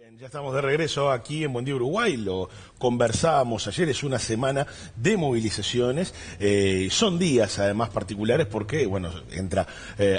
Bien, ya estamos de regreso aquí en Buen Día Uruguay, lo conversábamos ayer, es una semana de movilizaciones, son días además particulares porque, bueno, entra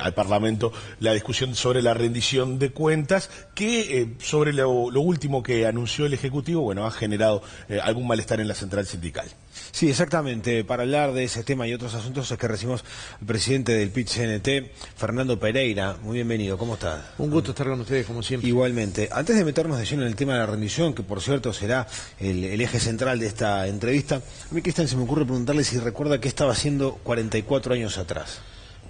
al Parlamento la discusión sobre la rendición de cuentas que sobre lo último que anunció el Ejecutivo, bueno, ha generado algún malestar en la central sindical. Sí, exactamente. Para hablar de ese tema y otros asuntos es que recibimos al presidente del PIT-CNT, Fernando Pereira. Muy bienvenido, ¿cómo está? Un gusto estar con ustedes, como siempre. Igualmente. Antes de meternos de lleno en el tema de la rendición, que por cierto será el eje central de esta entrevista, a mí, Cristian, se me ocurre preguntarle si recuerda qué estaba haciendo 44 años atrás.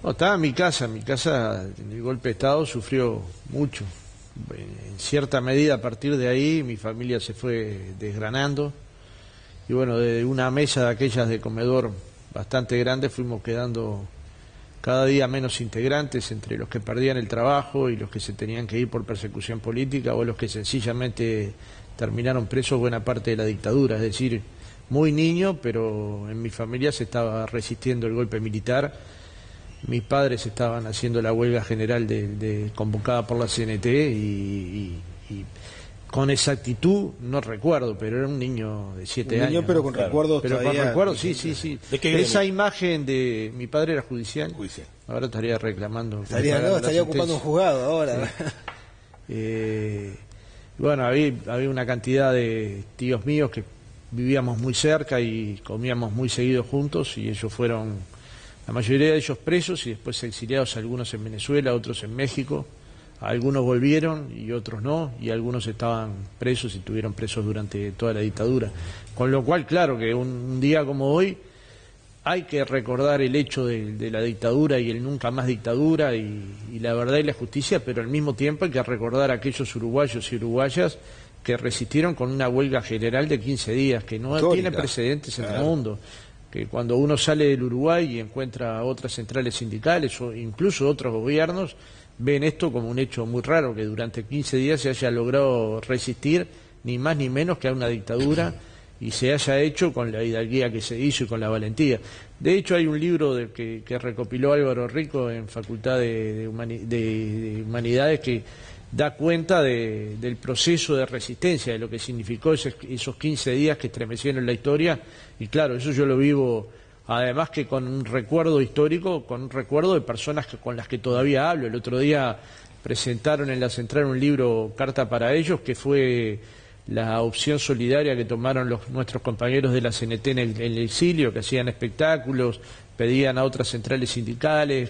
No, estaba en mi casa, el golpe de Estado sufrió mucho. En cierta medida, a partir de ahí, mi familia se fue desgranando. Y bueno, de una mesa de aquellas de comedor bastante grande fuimos quedando cada día menos integrantes entre los que perdían el trabajo y los que se tenían que ir por persecución política o los que sencillamente terminaron presos buena parte de la dictadura. Es decir, muy niño, pero en mi familia se estaba resistiendo el golpe militar. Mis padres estaban haciendo la huelga general convocada por la CNT y con exactitud no recuerdo, pero era un niño de 7 años. Pero con recuerdos Pero todavía... con recuerdos, sí. Esa imagen de... Mi padre era judicial. Ahora estaría reclamando... Estaría ocupando un juzgado ahora. Bueno, había una cantidad de tíos míos que vivíamos muy cerca y comíamos muy seguido juntos, y ellos fueron, la mayoría de ellos presos y después exiliados, algunos en Venezuela, otros en México. Algunos volvieron y otros no, y algunos estaban presos y estuvieron presos durante toda la dictadura. Con lo cual, claro, que un día como hoy hay que recordar el hecho de la dictadura y el nunca más dictadura y la verdad y la justicia, pero al mismo tiempo hay que recordar a aquellos uruguayos y uruguayas que resistieron con una huelga general de 15 días, que no tiene precedentes en el mundo. Que cuando uno sale del Uruguay y encuentra otras centrales sindicales o incluso otros gobiernos, ven esto como un hecho muy raro, que durante 15 días se haya logrado resistir ni más ni menos que a una dictadura y se haya hecho con la hidalguía que se hizo y con la valentía. De hecho, hay un libro que recopiló Álvaro Rico en Facultad de Humanidades que da cuenta del proceso de resistencia, de lo que significó esos 15 días que estremecieron la historia, y claro, eso yo lo vivo. Además que con un recuerdo histórico, con un recuerdo de personas con las que todavía hablo. El otro día presentaron en la central un libro, Carta para ellos, que fue la opción solidaria que tomaron nuestros compañeros de la CNT en el exilio, que hacían espectáculos, pedían a otras centrales sindicales,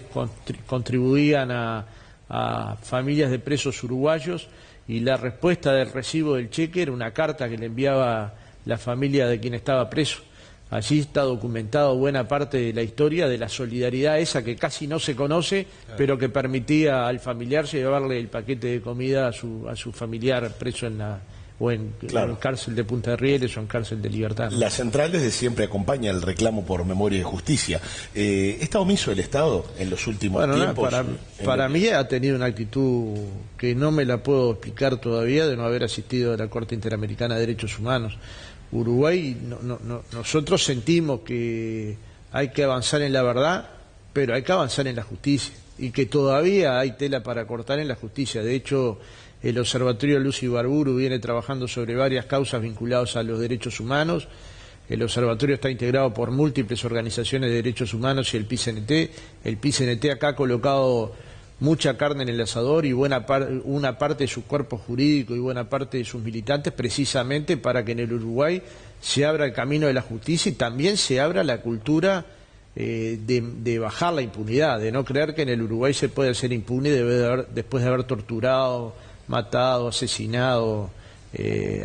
contribuían a familias de presos uruguayos, y la respuesta del recibo del cheque era una carta que le enviaba la familia de quien estaba preso. Allí está documentado buena parte de la historia de la solidaridad esa que casi no se conoce, pero que permitía al familiar llevarle el paquete de comida a su familiar preso en cárcel de Punta de Rieles o en cárcel de Libertad, ¿no? La central desde siempre acompaña el reclamo por memoria y justicia. ¿Está omiso el Estado en los últimos tiempos? Para mí ha tenido una actitud que no me la puedo explicar todavía, de no haber asistido a la Corte Interamericana de Derechos Humanos. Uruguay, nosotros sentimos que hay que avanzar en la verdad, pero hay que avanzar en la justicia, y que todavía hay tela para cortar en la justicia. De hecho, el Observatorio Lucy Barburu viene trabajando sobre varias causas vinculadas a los derechos humanos. El observatorio está integrado por múltiples organizaciones de derechos humanos y el PIT-CNT. El PIT-CNT acá ha colocado mucha carne en el asador y una parte de su cuerpo jurídico y buena parte de sus militantes, precisamente para que en el Uruguay se abra el camino de la justicia y también se abra la cultura de bajar la impunidad, de no creer que en el Uruguay se puede ser impune después de haber torturado, matado, asesinado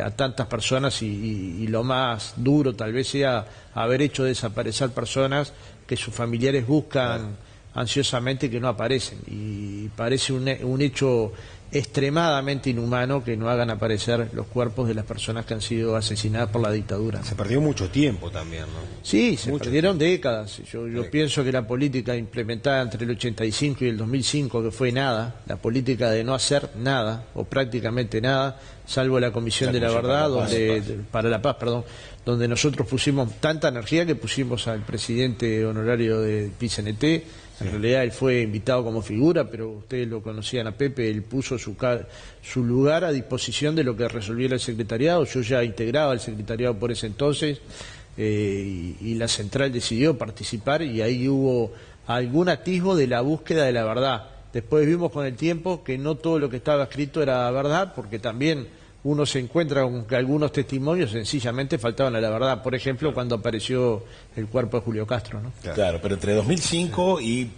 a tantas personas, y lo más duro tal vez sea haber hecho desaparecer personas que sus familiares buscan ansiosamente, que no aparecen, y parece un hecho extremadamente inhumano que no hagan aparecer los cuerpos de las personas que han sido asesinadas por la dictadura. Se perdió mucho tiempo también, ¿no? Sí, se perdieron décadas. Yo pienso que la política implementada entre el 85 y el 2005, que fue nada, la política de no hacer nada, o prácticamente nada, salvo la Comisión de la Verdad, para la Paz, donde nosotros pusimos tanta energía que pusimos al presidente honorario del PIT-CNT, En realidad él fue invitado como figura, pero ustedes lo conocían a Pepe, él puso su lugar a disposición de lo que resolviera el secretariado. Yo ya integraba el secretariado por ese entonces y la central decidió participar y ahí hubo algún atisbo de la búsqueda de la verdad. Después vimos con el tiempo que no todo lo que estaba escrito era verdad, porque también uno se encuentra con que algunos testimonios sencillamente faltaban a la verdad. Por ejemplo, cuando apareció el cuerpo de Julio Castro, ¿no? Claro, pero entre 2005 y,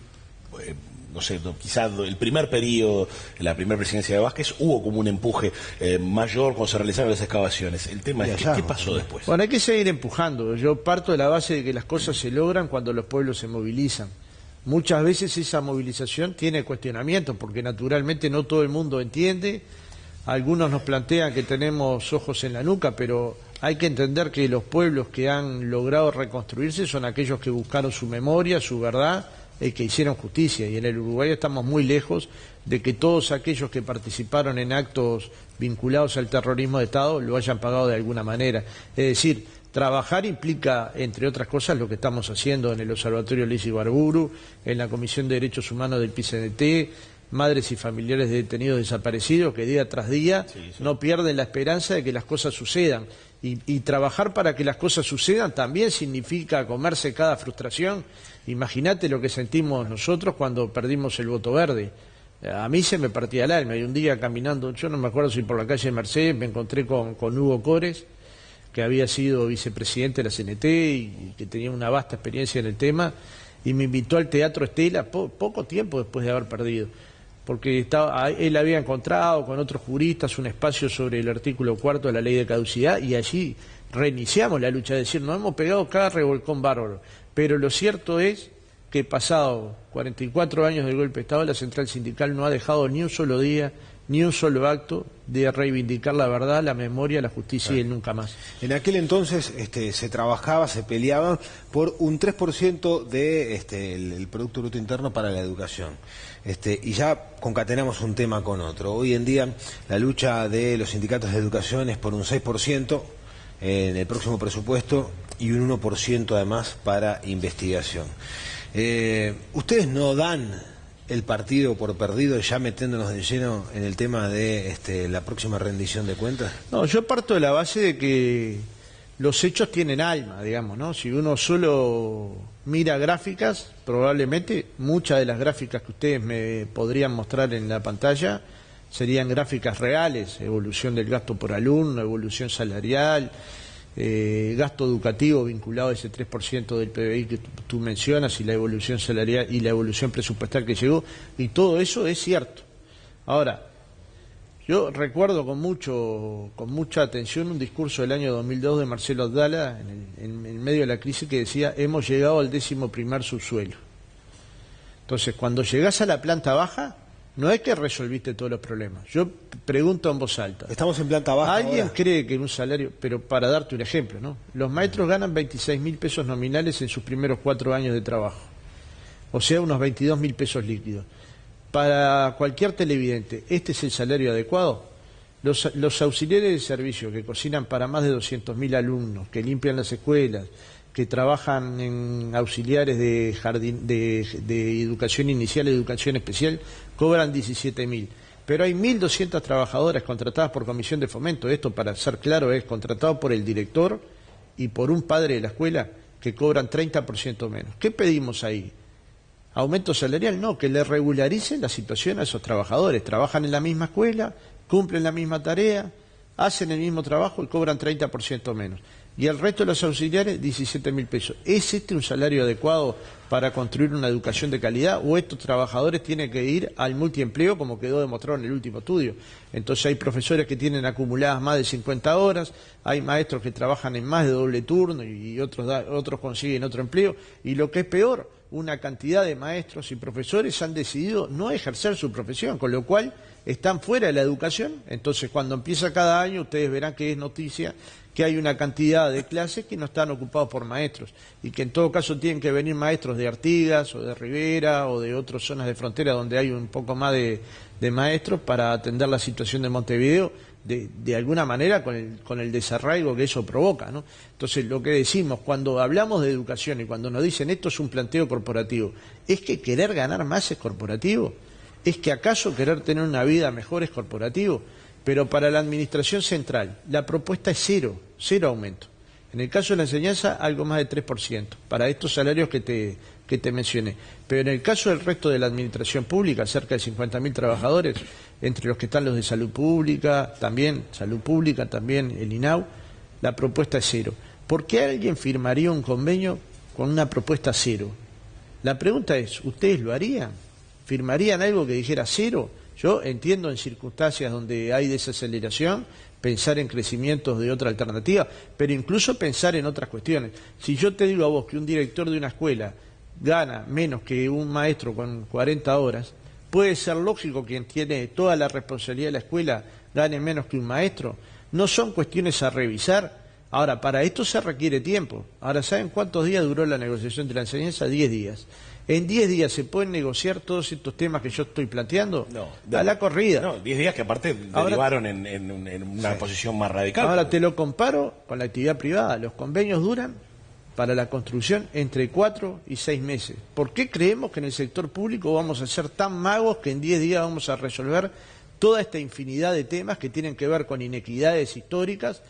no sé, quizás el primer periodo, la primera presidencia de Vázquez, hubo como un empuje mayor cuando se realizaron las excavaciones. El tema es, ¿qué pasó después? Bueno, hay que seguir empujando. Yo parto de la base de que las cosas se logran cuando los pueblos se movilizan. Muchas veces esa movilización tiene cuestionamientos, porque naturalmente no todo el mundo entiende. Algunos nos plantean que tenemos ojos en la nuca, pero hay que entender que los pueblos que han logrado reconstruirse son aquellos que buscaron su memoria, su verdad, y que hicieron justicia. Y en el Uruguay estamos muy lejos de que todos aquellos que participaron en actos vinculados al terrorismo de Estado lo hayan pagado de alguna manera. Es decir, trabajar implica, entre otras cosas, lo que estamos haciendo en el Observatorio Liz Ibarburu, en la Comisión de Derechos Humanos del PICNT, madres y familiares de detenidos desaparecidos que día tras día no pierden la esperanza de que las cosas sucedan. Y trabajar para que las cosas sucedan también significa comerse cada frustración. Imagínate lo que sentimos nosotros cuando perdimos el voto verde. A mí se me partía el alma y un día caminando, yo no me acuerdo si por la calle Mercedes, me encontré con Hugo Cores, que había sido vicepresidente de la CNT y que tenía una vasta experiencia en el tema, y me invitó al Teatro Estela poco tiempo después de haber perdido, porque él había encontrado con otros juristas un espacio sobre el artículo 4 de la ley de caducidad y allí reiniciamos la lucha, es decir, nos hemos pegado cada revolcón bárbaro, pero lo cierto es que pasado 44 años del golpe de Estado, la central sindical no ha dejado ni un solo día, ni un solo acto de reivindicar la verdad, la memoria, la justicia y el nunca más. En aquel entonces se trabajaba, se peleaba por un 3% de el Producto Bruto Interno para la educación. Y ya concatenamos un tema con otro. Hoy en día la lucha de los sindicatos de educación es por un 6% en el próximo presupuesto y un 1% además para investigación. ¿Ustedes no dan el partido por perdido ya metiéndonos de lleno en el tema de la próxima rendición de cuentas? No, yo parto de la base de que los hechos tienen alma, digamos, ¿no? Si uno solo mira gráficas, probablemente muchas de las gráficas que ustedes me podrían mostrar en la pantalla serían gráficas reales, evolución del gasto por alumno, evolución salarial, gasto educativo vinculado a ese 3% del PBI que tú mencionas y la evolución salarial y la evolución presupuestal que llegó, y todo eso es cierto. Ahora, yo recuerdo con mucha atención un discurso del año 2002 de Marcelo Abdala en medio de la crisis que decía: hemos llegado al 11º subsuelo. Entonces, cuando llegás a la planta baja, no es que resolviste todos los problemas. Yo pregunto en voz alta. Estamos en planta baja. ¿Alguien ahora cree que en un salario, pero para darte un ejemplo, ¿no? Los maestros ganan 26.000 pesos nominales en sus primeros 4 años de trabajo, o sea, unos 22.000 pesos líquidos. Para cualquier televidente, ¿este es el salario adecuado? Los auxiliares de servicio que cocinan para más de 200.000 alumnos, que limpian las escuelas, que trabajan en auxiliares de educación inicial y educación especial, cobran 17.000. Pero hay 1.200 trabajadoras contratadas por comisión de fomento. Esto, para ser claro, es contratado por el director y por un padre de la escuela, que cobran 30% menos. ¿Qué pedimos ahí? ¿Aumento salarial? No, que le regularicen la situación a esos trabajadores. Trabajan en la misma escuela, cumplen la misma tarea, hacen el mismo trabajo y cobran 30% menos. Y el resto de los auxiliares, 17.000 pesos. ¿Es este un salario adecuado para construir una educación de calidad? ¿O estos trabajadores tienen que ir al multiempleo, como quedó demostrado en el último estudio? Entonces hay profesores que tienen acumuladas más de 50 horas, hay maestros que trabajan en más de doble turno y otros consiguen otro empleo. Y lo que es peor, una cantidad de maestros y profesores han decidido no ejercer su profesión, con lo cual están fuera de la educación. Entonces, cuando empieza cada año, ustedes verán que es noticia que hay una cantidad de clases que no están ocupados por maestros y que en todo caso tienen que venir maestros de Artigas o de Rivera o de otras zonas de frontera donde hay un poco más de maestros para atender la situación de Montevideo, de alguna manera con el desarraigo que eso provoca, ¿no? Entonces, lo que decimos cuando hablamos de educación y cuando nos dicen esto es un planteo corporativo, ¿es que querer ganar más es corporativo? ¿Es que acaso querer tener una vida mejor es corporativo? Pero para la administración central, la propuesta es cero aumento. En el caso de la enseñanza, algo más de 3%, para estos salarios que te mencioné. Pero en el caso del resto de la administración pública, cerca de 50.000 trabajadores, entre los que están los de salud pública, también el INAU, la propuesta es cero. ¿Por qué alguien firmaría un convenio con una propuesta cero? La pregunta es, ¿ustedes lo harían? ¿Firmarían algo que dijera cero? Yo entiendo en circunstancias donde hay desaceleración, pensar en crecimientos de otra alternativa, pero incluso pensar en otras cuestiones. Si yo te digo a vos que un director de una escuela gana menos que un maestro con 40 horas, puede ser lógico que quien tiene toda la responsabilidad de la escuela gane menos que un maestro. No son cuestiones a revisar. Ahora, para esto se requiere tiempo. Ahora, ¿saben cuántos días duró la negociación de la enseñanza? 10 días. ¿En 10 días se pueden negociar todos estos temas que yo estoy planteando? No, a la corrida. No, 10 días que aparte derivaron en una posición más radical. Ahora te lo comparo con la actividad privada. Los convenios duran para la construcción entre 4 y 6 meses. ¿Por qué creemos que en el sector público vamos a ser tan magos que en 10 días vamos a resolver toda esta infinidad de temas que tienen que ver con inequidades históricas,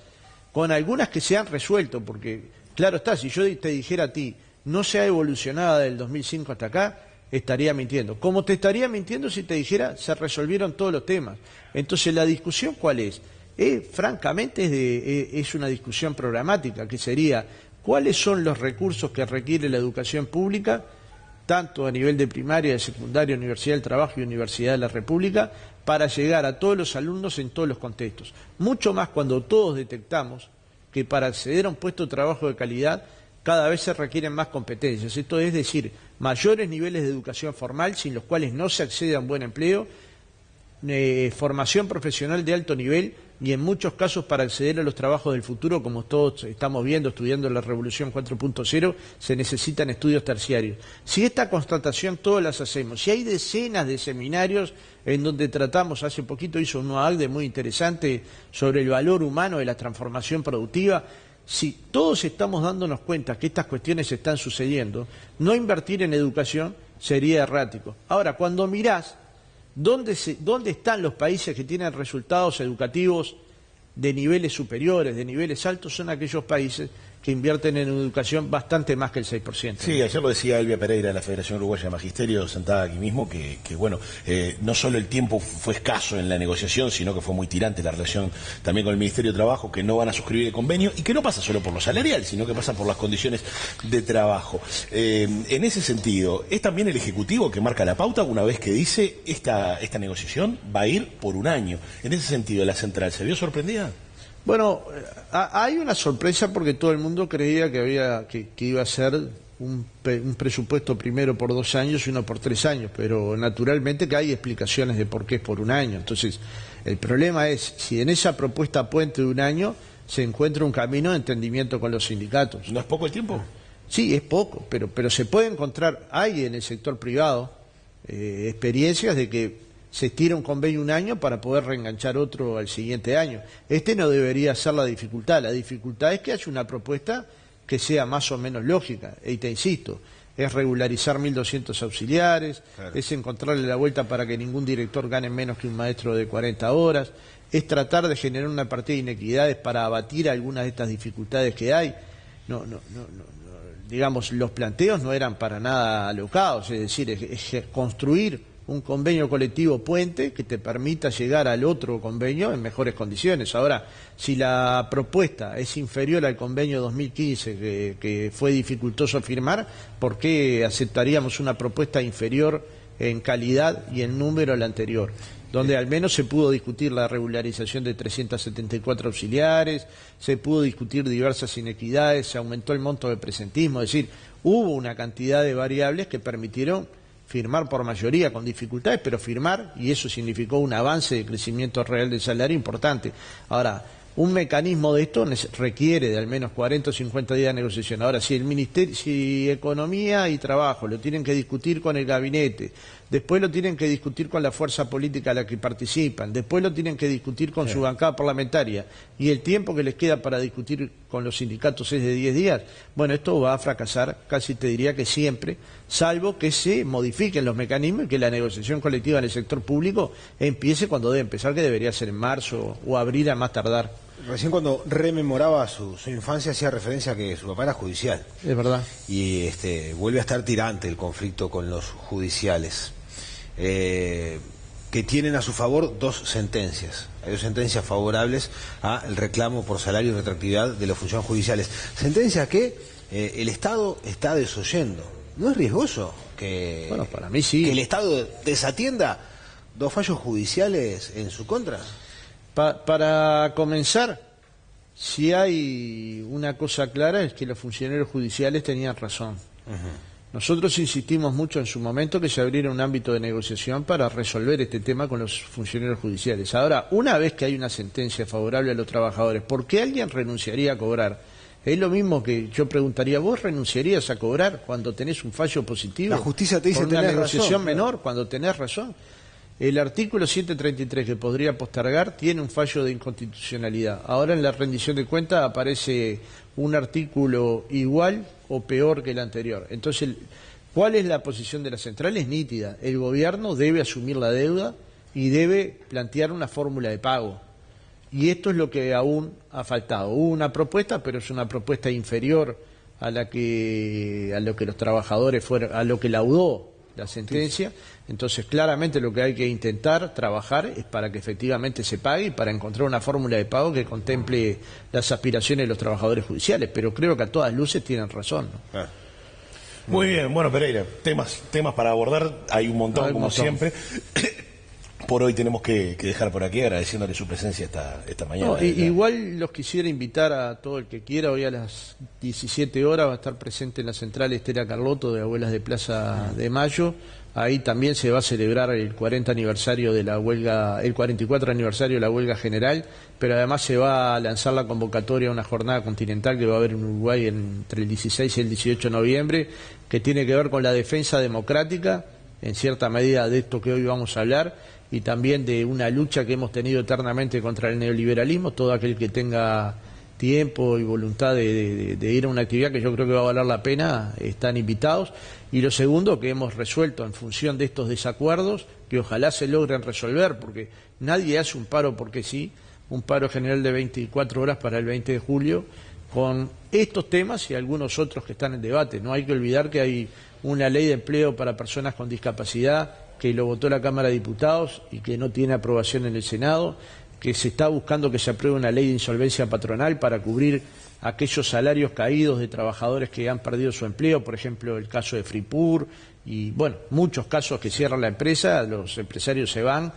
con algunas que se han resuelto? Porque, claro está, si yo te dijera a ti, no se ha evolucionado del 2005 hasta acá, estaría mintiendo. Como te estaría mintiendo si te dijera, se resolvieron todos los temas. Entonces, ¿la discusión cuál es? Francamente, es una discusión programática, que sería, ¿cuáles son los recursos que requiere la educación pública, tanto a nivel de primaria, de secundaria, Universidad del Trabajo y Universidad de la República, para llegar a todos los alumnos en todos los contextos? Mucho más cuando todos detectamos que para acceder a un puesto de trabajo de calidad cada vez se requieren más competencias. Esto es decir, mayores niveles de educación formal, sin los cuales no se accede a un buen empleo, formación profesional de alto nivel y en muchos casos para acceder a los trabajos del futuro, como todos estamos viendo, estudiando la Revolución 4.0, se necesitan estudios terciarios. Si esta constatación todas las hacemos, si hay decenas de seminarios en donde tratamos, hace poquito hizo un ACDE muy interesante sobre el valor humano de la transformación productiva. Si todos estamos dándonos cuenta que estas cuestiones están sucediendo, no invertir en educación sería errático. Ahora, cuando mirás dónde están los países que tienen resultados educativos de niveles superiores, de niveles altos, son aquellos países que invierten en educación bastante más que el 6%. Sí, ayer lo decía Elvia Pereira de la Federación Uruguaya de Magisterio, sentada aquí mismo, que bueno, no solo el tiempo fue escaso en la negociación, sino que fue muy tirante la relación también con el Ministerio de Trabajo, que no van a suscribir el convenio, y que no pasa solo por lo salarial, sino que pasa por las condiciones de trabajo. En ese sentido, ¿es también el Ejecutivo que marca la pauta una vez que dice esta negociación va a ir por un año? En ese sentido, ¿la central se vio sorprendida? Bueno, hay una sorpresa porque todo el mundo creía que iba a ser un presupuesto primero por 2 años y uno por 3 años, pero naturalmente que hay explicaciones de por qué es por un año. Entonces, el problema es si en esa propuesta puente de un año se encuentra un camino de entendimiento con los sindicatos. ¿No es poco el tiempo? Sí, es poco, pero se puede encontrar, hay en el sector privado experiencias de que se estira un convenio un año para poder reenganchar otro al siguiente año. Este no debería ser la dificultad es que haya una propuesta que sea más o menos lógica, y te insisto, es regularizar 1.200 auxiliares, claro, es encontrarle la vuelta para que ningún director gane menos que un maestro de 40 horas, es tratar de generar una partida de inequidades para abatir algunas de estas dificultades que hay. No, digamos, los planteos no eran para nada alocados, es decir, es construir un convenio colectivo puente que te permita llegar al otro convenio en mejores condiciones. Ahora, si la propuesta es inferior al convenio 2015 que fue dificultoso firmar, ¿por qué aceptaríamos una propuesta inferior en calidad y en número a la anterior? Donde al menos se pudo discutir la regularización de 374 auxiliares, se pudo discutir diversas inequidades, se aumentó el monto de presentismo, es decir, hubo una cantidad de variables que permitieron firmar por mayoría con dificultades, pero firmar, y eso significó un avance de crecimiento real del salario importante. Ahora, un mecanismo de esto requiere de al menos 40 o 50 días de negociación. Ahora, si el Ministerio, si Economía y Trabajo lo tienen que discutir con el gabinete, después lo tienen que discutir con la fuerza política a la que participan, después lo tienen que discutir con su bancada parlamentaria, y el tiempo que les queda para discutir con los sindicatos es de 10 días, bueno, esto va a fracasar, casi te diría que siempre, salvo que se modifiquen los mecanismos y que la negociación colectiva en el sector público empiece cuando debe empezar, que debería ser en marzo o abril a más tardar. Recién cuando rememoraba su infancia hacía referencia a que su papá era judicial. Es verdad. Y vuelve a estar tirante el conflicto con los judiciales, que tienen a su favor dos sentencias. Hay dos sentencias favorables al reclamo por salario y retroactividad de los funcionarios judiciales. Sentencias que el Estado está desoyendo. ¿No es riesgoso que, bueno, para mí sí, que el Estado desatienda dos fallos judiciales en su contra? Para comenzar, si hay una cosa clara es que los funcionarios judiciales tenían razón. Nosotros insistimos mucho en su momento que se abriera un ámbito de negociación para resolver este tema con los funcionarios judiciales. Ahora, una vez que hay una sentencia favorable a los trabajadores, ¿por qué alguien renunciaría a cobrar? Es lo mismo que yo preguntaría, ¿vos renunciarías a cobrar cuando tenés un fallo positivo? La justicia te dice por una tenés negociación razón, menor, cuando tenés razón. El artículo 733 que podría postergar tiene un fallo de inconstitucionalidad. Ahora en la rendición de cuentas aparece un artículo igual o peor que el anterior. Entonces, ¿cuál es la posición de la central? Es nítida. El gobierno debe asumir la deuda y debe plantear una fórmula de pago. Y esto es lo que aún ha faltado. Hubo una propuesta, pero es una propuesta inferior a lo que los trabajadores fueron, a lo que laudó la sentencia. Entonces, claramente lo que hay que intentar trabajar es para que efectivamente se pague y para encontrar una fórmula de pago que contemple las aspiraciones de los trabajadores judiciales. Pero creo que a todas luces tienen razón, ¿no? Muy bien, bueno, Pereira, temas para abordar, hay un montón, como siempre. Por hoy tenemos que dejar por aquí, agradeciéndole su presencia esta mañana. No, igual los quisiera invitar a todo el que quiera. Hoy a las 17 horas va a estar presente en la central Estela Carlotto de Abuelas de Plaza de Mayo. Ahí también se va a celebrar el 40 aniversario de la huelga, el 44 aniversario de la huelga general, pero además se va a lanzar la convocatoria a una jornada continental que va a haber en Uruguay entre el 16 y el 18 de noviembre, que tiene que ver con la defensa democrática, en cierta medida de esto que hoy vamos a hablar, y también de una lucha que hemos tenido eternamente contra el neoliberalismo. Todo aquel que tenga tiempo y voluntad de ir a una actividad que yo creo que va a valer la pena, están invitados. Y lo segundo, que hemos resuelto en función de estos desacuerdos, que ojalá se logren resolver, porque nadie hace un paro porque sí, un paro general de 24 horas para el 20 de julio, con estos temas y algunos otros que están en debate. No hay que olvidar que hay una ley de empleo para personas con discapacidad que lo votó la Cámara de Diputados y que no tiene aprobación en el Senado, que se está buscando que se apruebe una ley de insolvencia patronal para cubrir aquellos salarios caídos de trabajadores que han perdido su empleo, por ejemplo el caso de Fripur, y bueno, muchos casos que cierran la empresa, los empresarios se van,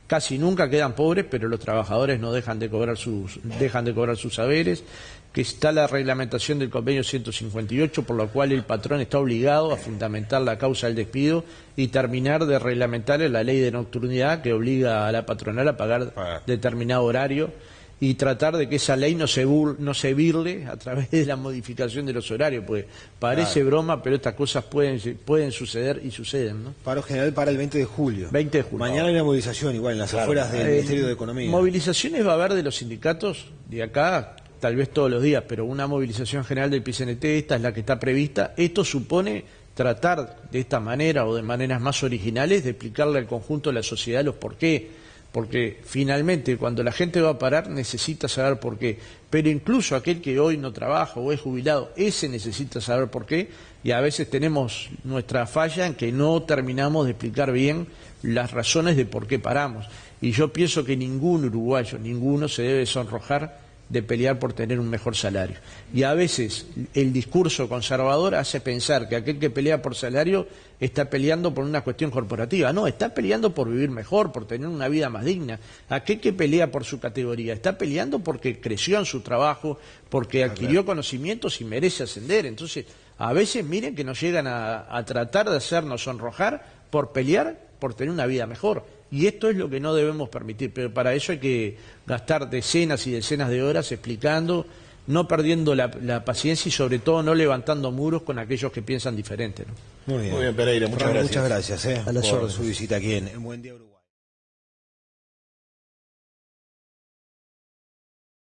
casi nunca quedan pobres, pero los trabajadores no dejan de cobrar sus saberes, que está la reglamentación del convenio 158, por lo cual el patrón está obligado a fundamentar la causa del despido y terminar de reglamentar la ley de nocturnidad que obliga a la patronal a pagar determinado horario, y tratar de que esa ley no se virle a través de la modificación de los horarios, pues parece broma, pero estas cosas pueden suceder y suceden, ¿no? Paro general para el 20 de julio. 20 de julio. Mañana hay una movilización igual en las afueras del Ministerio de Economía. Movilizaciones va a haber de los sindicatos de acá, tal vez todos los días, pero una movilización general del PCNT, esta es la que está prevista. Esto supone tratar de esta manera o de maneras más originales de explicarle al conjunto de la sociedad los por qué. Porque finalmente cuando la gente va a parar necesita saber por qué, pero incluso aquel que hoy no trabaja o es jubilado, ese necesita saber por qué, y a veces tenemos nuestra falla en que no terminamos de explicar bien las razones de por qué paramos. Y yo pienso que ningún uruguayo, ninguno se debe sonrojar de pelear por tener un mejor salario. Y a veces el discurso conservador hace pensar que aquel que pelea por salario está peleando por una cuestión corporativa. No, está peleando por vivir mejor, por tener una vida más digna. Aquel que pelea por su categoría está peleando porque creció en su trabajo, porque adquirió conocimientos y merece ascender. Entonces, a veces miren que nos llegan a tratar de hacernos sonrojar por pelear por tener una vida mejor. Y esto es lo que no debemos permitir, pero para eso hay que gastar decenas y decenas de horas explicando no perdiendo la paciencia y sobre todo no levantando muros con aquellos que piensan diferente, ¿no? Muy bien. Muy bien, Pereira, muchas Ronald, gracias. muchas gracias A las por órdenes. su visita aquí en Buen Día Uruguay.